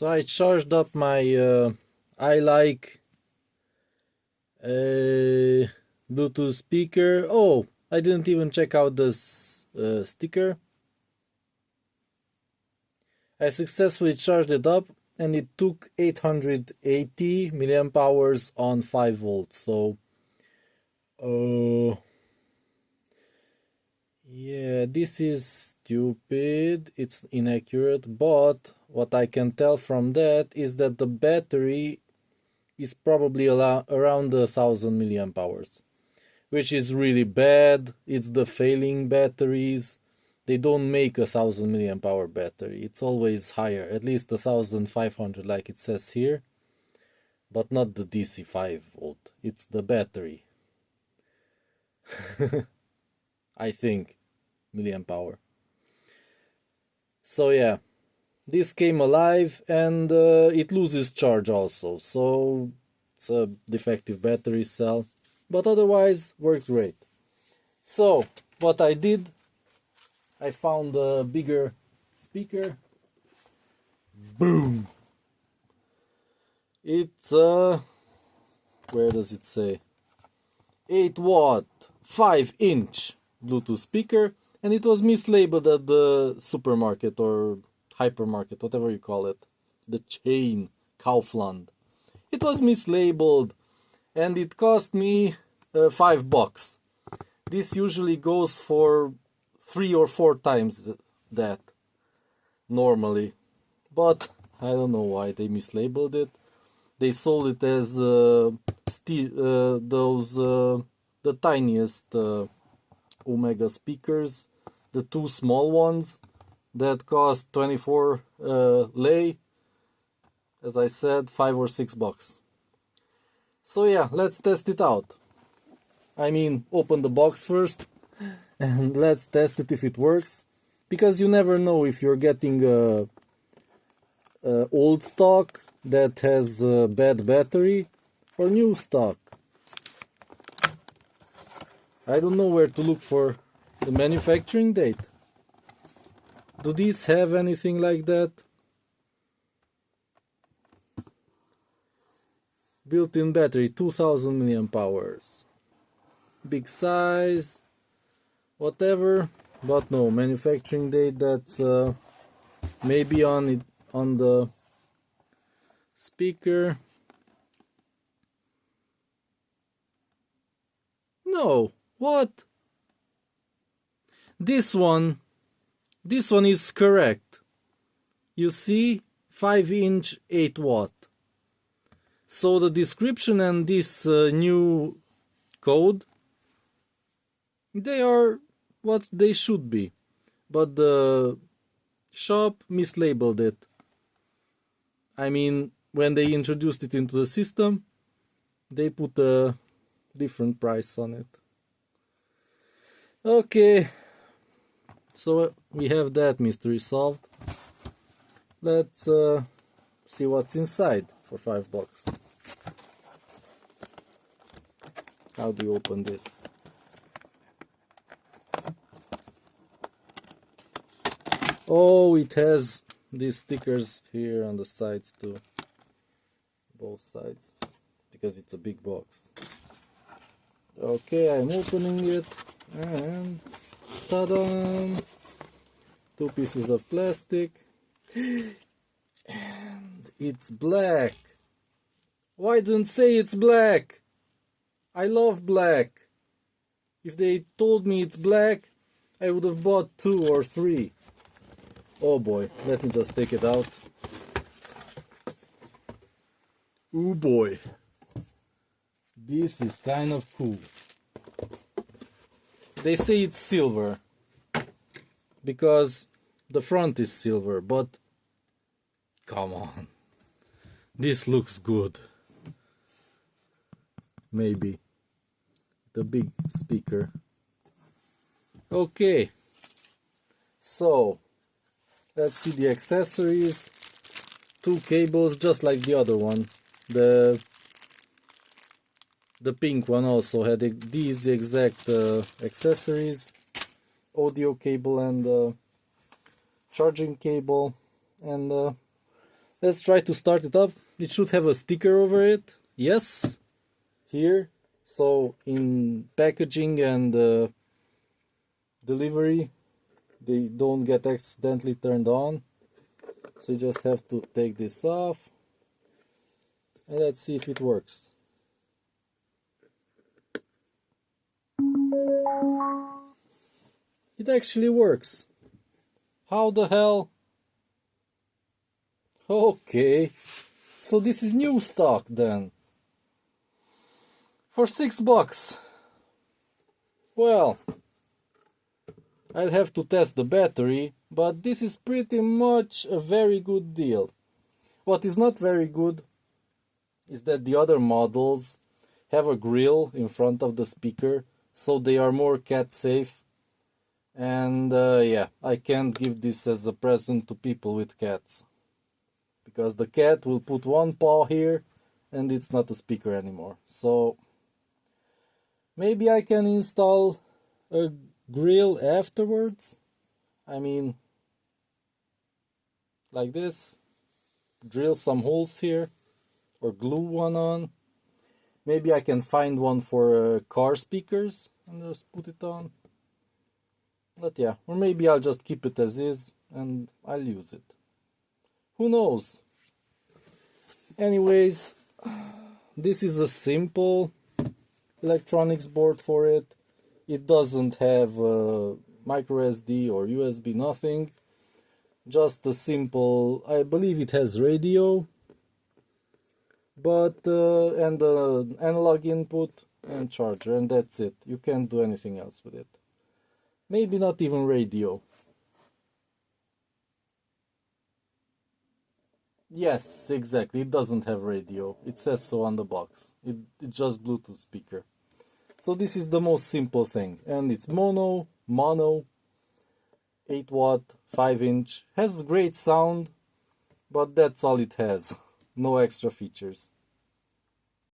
So I charged up my I Bluetooth speaker. Oh, I didn't even check out this sticker. I successfully charged it up and it took 880 milliamp hours on 5 volts. So yeah, this is stupid, it's inaccurate, but what I can tell from that is that the battery is probably around 1000 milliamp hours, which is really bad. It's the failing batteries. They don't make 1000 milliamp hour battery. It's always higher, at least 1500 like it says here, but not the DC 5 volt. It's the battery. I think milliamp hour. So yeah, this came alive and it loses charge also, so it's a defective battery cell, but otherwise works great. So what I did, I found a bigger speaker. Boom! It's where does it say? 8 watt 5-inch Bluetooth speaker, and it was mislabeled at the supermarket or hypermarket, whatever you call it, the chain Kaufland. It was mislabeled and it cost me $5. This usually goes for 3 or 4 times that normally, but I don't know why they mislabeled it. They sold it as the tiniest Omega speakers, the 2 small ones that cost 24 lei, as I said, $5 or $6. So yeah, let's test it out. I mean, open the box first and let's test it if it works, because you never know if you're getting a old stock that has a bad battery or new stock. I don't know where to look for the manufacturing date. Do these have anything like that? Built-in battery, 2000 milliamp hours. Big size, whatever, but no manufacturing date. That's maybe on the speaker. No, what? This one is correct. You see, 5-inch 8 watt. So the description and this new code, they are what they should be, but the shop mislabeled it. I mean, when they introduced it into the system, they put a different price on it. Okay, so we have that mystery solved. Let's see what's inside for $5. How do you open this? Oh, it has these stickers here on the sides too. Both sides, because it's a big box. Okay, I'm opening it and ta-da! 2 pieces of plastic. And it's black. Why didn't say it's black? I love black. If they told me it's black, I would have bought 2 or 3. Oh boy, let me just take it out. Oh boy. This is kind of cool. They say it's silver because the front is silver, but come on. This looks good. Maybe. The big speaker. Okay. So, let's see the accessories. 2 cables, just like the other one. The pink one also had these exact accessories. Audio cable and charging cable. And Let's try to start it up. It should have a sticker over it. Yes, here. So in packaging and delivery, they don't get accidentally turned on. So you just have to take this off. And let's see if it works. It actually works. How the hell? Okay. So this is new stock then. For $6. Well, I'll have to test the battery, but this is pretty much a very good deal. What is not very good is that the other models have a grill in front of the speaker, so they are more cat safe. And yeah, I can't give this as a present to people with cats, because the cat will put one paw here and it's not a speaker anymore. So maybe I can install a grill afterwards. I mean, like this, drill some holes here or glue one on. Maybe I can find one for car speakers and just put it on. But yeah, or maybe I'll just keep it as is and I'll use it. Who knows? Anyways, this is a simple electronics board for it. It doesn't have micro SD or USB, nothing. Just a simple, I believe it has radio, but and analog input and charger, and that's it. You can't do anything else with it. Maybe not even radio. Yes, exactly. It doesn't have radio. It says so on the box. It's just Bluetooth speaker. So this is the most simple thing. And it's mono, 8 watt, 5 inch. Has great sound, but that's all it has. No extra features.